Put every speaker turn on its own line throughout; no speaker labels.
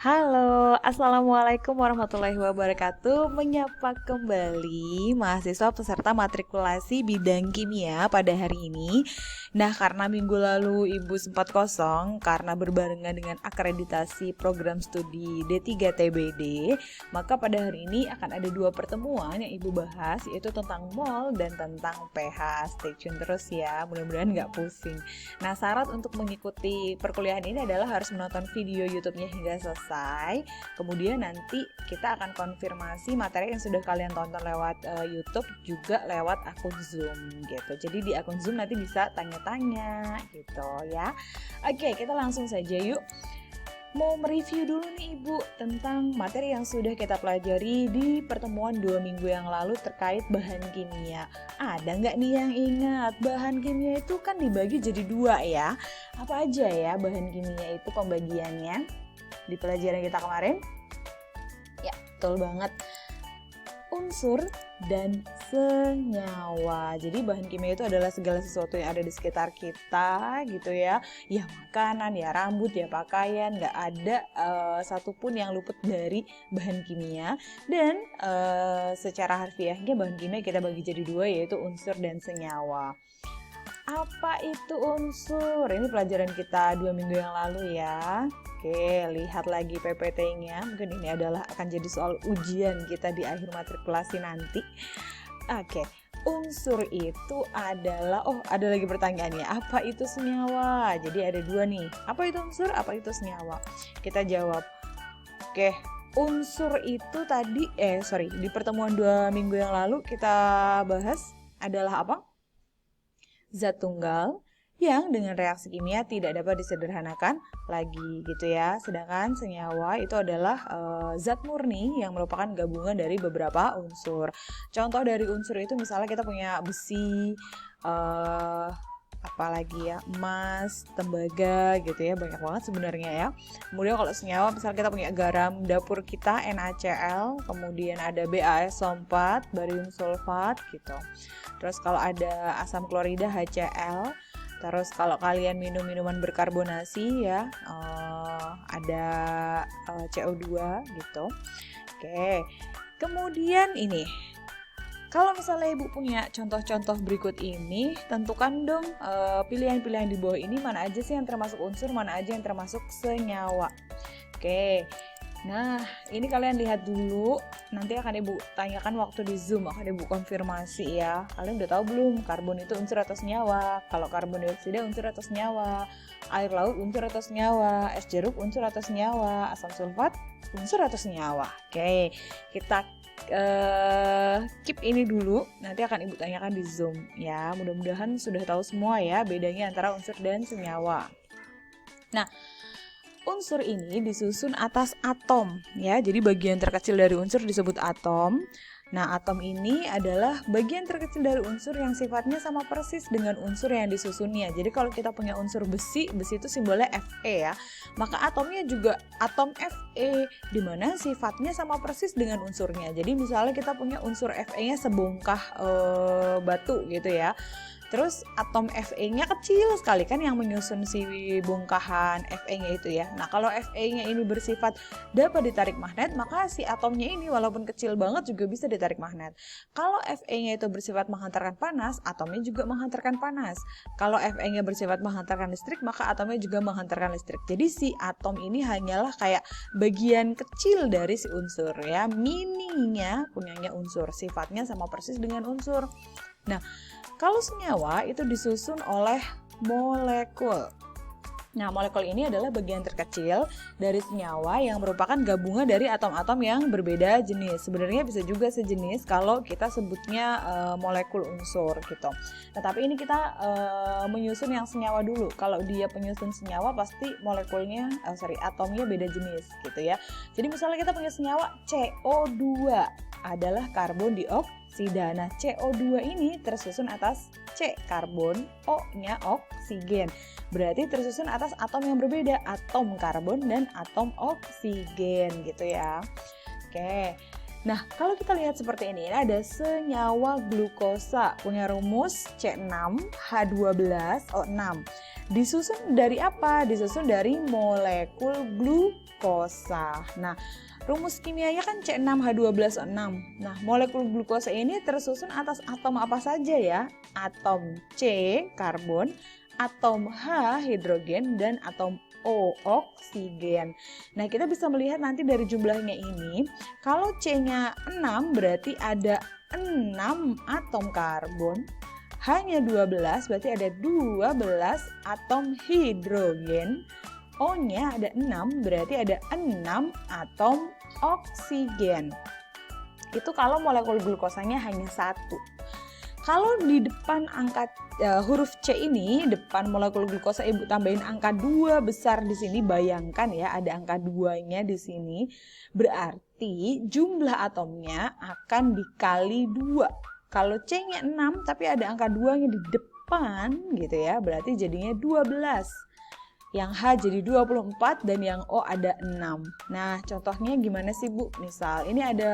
Halo, Assalamualaikum warahmatullahi wabarakatuh. Menyapa kembali mahasiswa peserta matrikulasi bidang kimia pada hari ini. Nah, karena minggu lalu Ibu sempat kosong karena berbarengan dengan akreditasi program studi D3 TBD, maka pada hari ini akan ada dua pertemuan yang Ibu bahas, yaitu tentang mol dan tentang pH. Stay tune terus ya, mudah-mudahan nggak pusing. Nah, syarat untuk mengikuti perkuliahan ini adalah harus menonton video YouTube-nya hingga selesai. Kemudian nanti kita akan konfirmasi materi yang sudah kalian tonton lewat YouTube juga lewat akun Zoom gitu. Jadi di akun Zoom nanti bisa tanya-tanya gitu ya. Oke, kita langsung saja yuk. Mau mereview dulu nih Ibu tentang materi yang sudah kita pelajari di pertemuan 2 minggu yang lalu terkait bahan kimia. Ada nggak nih yang ingat? Bahan kimia itu kan dibagi jadi dua ya. Apa aja ya bahan kimia itu pembagiannya di pelajaran kita kemarin? Ya, betul banget. Unsur dan senyawa. Jadi bahan kimia itu adalah segala sesuatu yang ada di sekitar kita gitu ya. Ya makanan, ya rambut, ya pakaian, nggak ada satupun yang luput dari bahan kimia. Dan secara harfiahnya bahan kimia kita bagi jadi dua, yaitu unsur dan senyawa. Apa itu unsur? Ini pelajaran kita 2 minggu yang lalu ya. Oke, lihat lagi PPT-nya. Mungkin ini akan jadi soal ujian kita di akhir matrikulasi nanti. Oke, unsur itu adalah, ada lagi pertanyaannya. Apa itu senyawa? Jadi ada dua nih. Apa itu unsur? Apa itu senyawa? Kita jawab. Oke, unsur itu tadi, di pertemuan 2 minggu yang lalu kita bahas adalah apa? Zat tunggal yang dengan reaksi kimia tidak dapat disederhanakan lagi gitu ya. Sedangkan senyawa itu adalah zat murni yang merupakan gabungan dari beberapa unsur. Contoh dari unsur itu misalnya kita punya besi, apalagi ya, emas, tembaga gitu ya, banyak banget sebenarnya ya. Kemudian kalau senyawa misalnya kita punya garam dapur kita NaCl, kemudian ada BaSO4, barium sulfat gitu. Terus kalau ada asam klorida HCl, terus kalau kalian minum minuman berkarbonasi ya, ada CO2 gitu. Oke. Kemudian ini, kalau misalnya Ibu punya contoh-contoh berikut ini, tentukan dong pilihan-pilihan di bawah ini mana aja sih yang termasuk unsur, mana aja yang termasuk senyawa. Oke, nah ini kalian lihat dulu, nanti akan Ibu tanyakan waktu di Zoom, akan Ibu konfirmasi ya. Kalian udah tahu belum karbon itu unsur atau senyawa? Kalau karbon dioksida unsur atau senyawa? Air laut unsur atau senyawa? Es jeruk unsur atau senyawa? Asam sulfat unsur atau senyawa? Oke, kita keep ini dulu, nanti akan Ibu tanyakan di Zoom ya. Mudah-mudahan sudah tahu semua ya bedanya antara unsur dan senyawa. Nah, unsur ini disusun atas atom ya. Jadi bagian terkecil dari unsur disebut atom. Nah, atom ini adalah bagian terkecil dari unsur yang sifatnya sama persis dengan unsur yang disusunnya. Jadi kalau kita punya unsur besi, besi itu simbolnya Fe ya. Maka atomnya juga atom Fe, di mana sifatnya sama persis dengan unsurnya. Jadi misalnya kita punya unsur Fe-nya sebongkah batu gitu ya. Terus atom Fe-nya kecil sekali kan yang menyusun si bongkahan Fe-nya itu ya. Nah, kalau Fe-nya ini bersifat dapat ditarik magnet, maka si atomnya ini walaupun kecil banget juga bisa ditarik magnet. Kalau Fe-nya itu bersifat menghantarkan panas, atomnya juga menghantarkan panas. Kalau Fe-nya bersifat menghantarkan listrik, maka atomnya juga menghantarkan listrik. Jadi si atom ini hanyalah kayak bagian kecil dari si unsur ya. Mininya punyanya unsur, sifatnya sama persis dengan unsur. Nah, kalau senyawa itu disusun oleh molekul. Nah, molekul ini adalah bagian terkecil dari senyawa yang merupakan gabungan dari atom-atom yang berbeda jenis. Sebenarnya bisa juga sejenis kalau kita sebutnya molekul unsur gitu. Nah, tapi ini kita menyusun yang senyawa dulu. Kalau dia penyusun senyawa pasti atomnya beda jenis gitu ya. Jadi misalnya kita punya senyawa CO2 adalah karbon dioksida. Nah, CO2 ini tersusun atas C karbon, O-nya oksigen. Berarti tersusun atas atom yang berbeda, atom karbon dan atom oksigen gitu ya. Oke. Nah, kalau kita lihat seperti ini ada senyawa glukosa, punya rumus C6H12O6. Disusun dari apa? Disusun dari molekul glukosa. glukosa. Nah, rumus kimianya kan C6H12O6. Nah, molekul glukosa ini tersusun atas atom apa saja ya? Atom C, karbon, atom H, hidrogen, dan atom O, oksigen. Nah, kita bisa melihat nanti dari jumlahnya ini, kalau C-nya 6 berarti ada 6 atom karbon, H-nya 12 berarti ada 12 atom hidrogen, O-nya ada 6 berarti ada 6 atom oksigen. Itu kalau molekul glukosanya hanya 1. Kalau di depan angka huruf C ini, depan molekul glukosa ibu tambahin angka 2 besar di sini, bayangkan ya ada angka 2-nya di sini. Berarti jumlah atomnya akan dikali 2. Kalau C-nya 6 tapi ada angka 2-nya di depan gitu ya, berarti jadinya 12. Yang H jadi 24 dan yang O ada 6. Nah, contohnya gimana sih Bu? Misal ini ada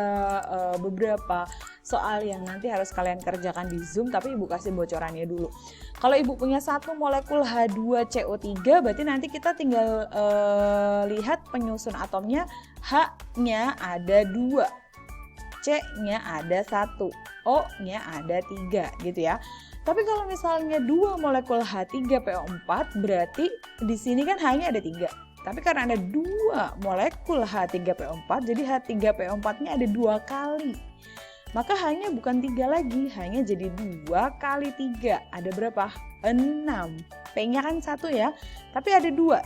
beberapa soal yang nanti harus kalian kerjakan di Zoom, tapi Ibu kasih bocorannya dulu. Kalau Ibu punya satu molekul H2CO3, berarti nanti kita tinggal lihat penyusun atomnya. H-nya ada 2, C-nya ada 1, O-nya ada 3 gitu ya. Tapi kalau misalnya 2 molekul H3PO4, berarti di sini kan H-nya ada 3. Tapi karena ada 2 molekul H3PO4, jadi H3PO4-nya ada 2 kali. Maka H-nya bukan 3 lagi, H-nya jadi 2 kali 3. Ada berapa? 6. P-nya kan 1 ya, tapi ada 2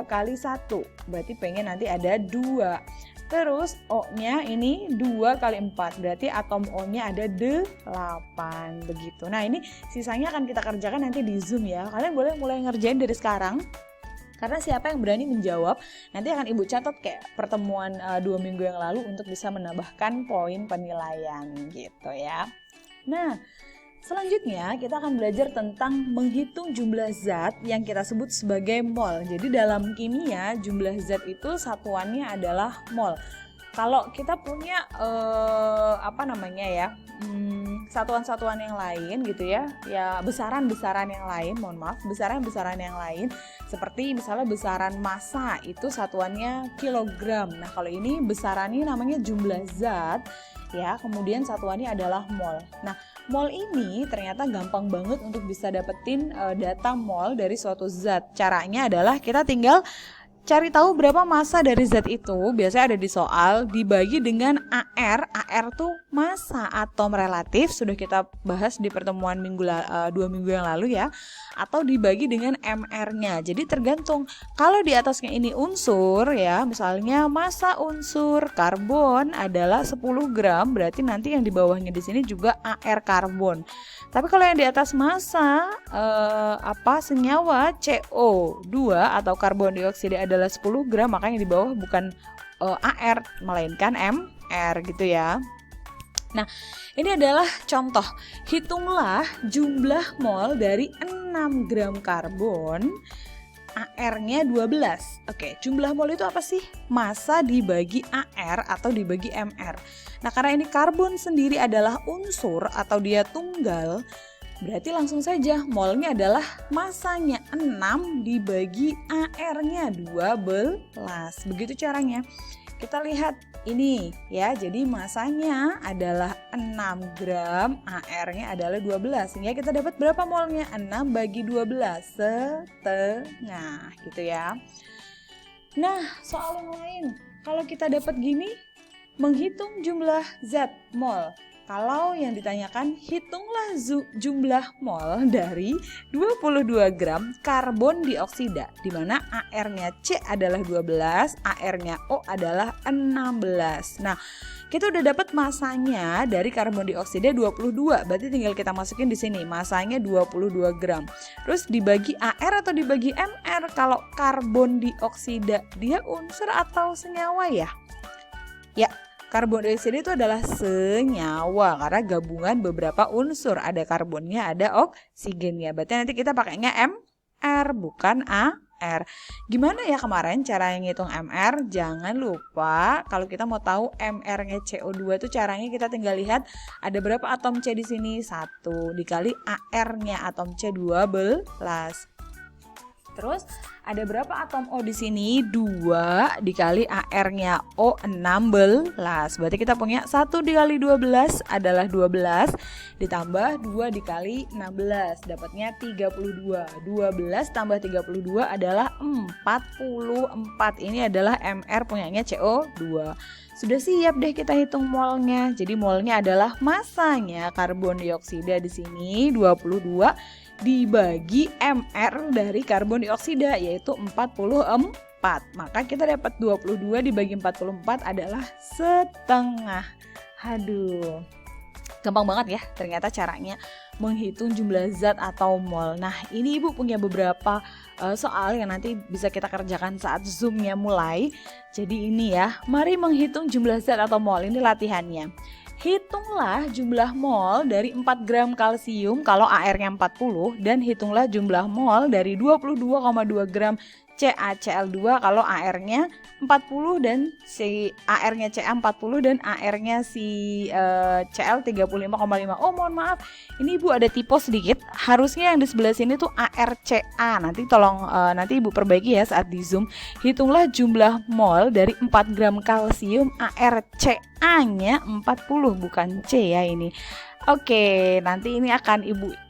kali 1. Berarti P-nya nanti ada 2. Terus O-nya ini 2 kali 4, berarti atom O-nya ada 8, begitu. Nah, ini sisanya akan kita kerjakan nanti di Zoom ya. Kalian boleh mulai ngerjain dari sekarang. Karena siapa yang berani menjawab, nanti akan Ibu catat kayak pertemuan 2 minggu yang lalu untuk bisa menambahkan poin penilaian gitu ya. Nah, selanjutnya kita akan belajar tentang menghitung jumlah zat yang kita sebut sebagai mol. Jadi dalam kimia jumlah zat itu satuannya adalah mol. Kalau kita punya satuan-satuan yang lain gitu ya, besaran-besaran yang lain, besaran-besaran yang lain seperti misalnya besaran massa itu satuannya kilogram. Nah, kalau ini besarannya namanya jumlah zat ya, kemudian satuannya adalah mol. Nah, mol ini ternyata gampang banget untuk bisa dapetin data mol dari suatu zat. Caranya adalah kita tinggal cari tahu berapa massa dari zat itu, biasanya ada di soal, dibagi dengan AR. AR tuh massa atom relatif, sudah kita bahas di pertemuan 2 minggu yang lalu ya. Atau dibagi dengan MR-nya. Jadi tergantung, kalau di atasnya ini unsur ya, misalnya massa unsur karbon adalah 10 gram, berarti nanti yang di bawahnya di sini juga AR karbon. Tapi kalau yang di atas massa senyawa CO2 atau karbon dioksida adalah 10 gram, makanya di bawah bukan AR melainkan MR gitu ya. Nah, ini adalah contoh. Hitunglah jumlah mol dari 6 gram karbon, AR-nya 12. Oke, jumlah mol itu apa sih? Massa dibagi AR atau dibagi MR. Nah, karena ini karbon sendiri adalah unsur atau dia tunggal, berarti langsung saja molnya adalah massanya 6 dibagi AR-nya 12. Begitu caranya. Kita lihat ini ya, jadi massanya adalah 6 gram, AR-nya adalah 12. Sehingga kita dapat berapa molnya? 6 bagi 12, setengah gitu ya. Nah, soal yang lain, kalau kita dapat gini, menghitung jumlah zat mol. Kalau yang ditanyakan, hitunglah jumlah mol dari 22 gram karbon dioksida, di mana AR-nya C adalah 12, AR-nya O adalah 16. Nah, kita udah dapat masanya dari karbon dioksida 22, berarti tinggal kita masukin di sini, masanya 22 gram. Terus dibagi AR atau dibagi MR, kalau karbon dioksida dia unsur atau senyawa ya? Ya, karbon dioksida itu adalah senyawa karena gabungan beberapa unsur, ada karbonnya, ada oksigennya. Berarti nanti kita pakainya MR bukan AR. Gimana ya kemarin cara ngitung MR? Jangan lupa kalau kita mau tahu MR-nya CO2 itu caranya kita tinggal lihat ada berapa atom C di sini, 1 dikali AR-nya atom C 12. Terus ada berapa atom O di sini? 2 dikali AR-nya O 16. Berarti kita punya 1 dikali 12 adalah 12 ditambah 2 dikali 16 dapatnya 32. 12 tambah 32 adalah 44. Ini adalah MR punyanya CO2. Sudah siap deh kita hitung molnya. Jadi molnya adalah masanya karbon dioksida di sini 22 dibagi MR dari karbon dioksida yaitu 44. Maka kita dapat 22 dibagi 44 adalah setengah. Aduh, gampang banget ya ternyata caranya menghitung jumlah zat atau mol. Nah, ini Ibu punya beberapa soal yang nanti bisa kita kerjakan saat Zoom-nya mulai. Jadi ini ya, mari menghitung jumlah zat atau mol. Ini latihannya. Hitunglah jumlah mol dari 4 gram kalsium kalau AR-nya 40 dan hitunglah jumlah mol dari 22,2 gram CaCl2 kalau AR-nya 40 dan si AR-nya Ca40 dan AR-nya si Cl 35,5. Oh, mohon maaf. Ini Ibu ada typo sedikit. Harusnya yang di sebelah sini tuh ARCa. Nanti tolong nanti Ibu perbaiki ya saat di Zoom. Hitunglah jumlah mol dari 4 gram kalsium ARCa-nya 40 bukan C ya ini. Oke, nanti ini akan Ibu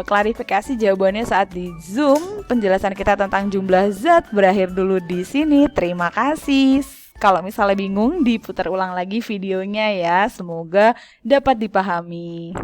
klarifikasi jawabannya saat di Zoom. Penjelasan kita tentang jumlah zat berakhir dulu di sini. Terima kasih. Kalau misalnya bingung, diputar ulang lagi videonya ya. Semoga dapat dipahami.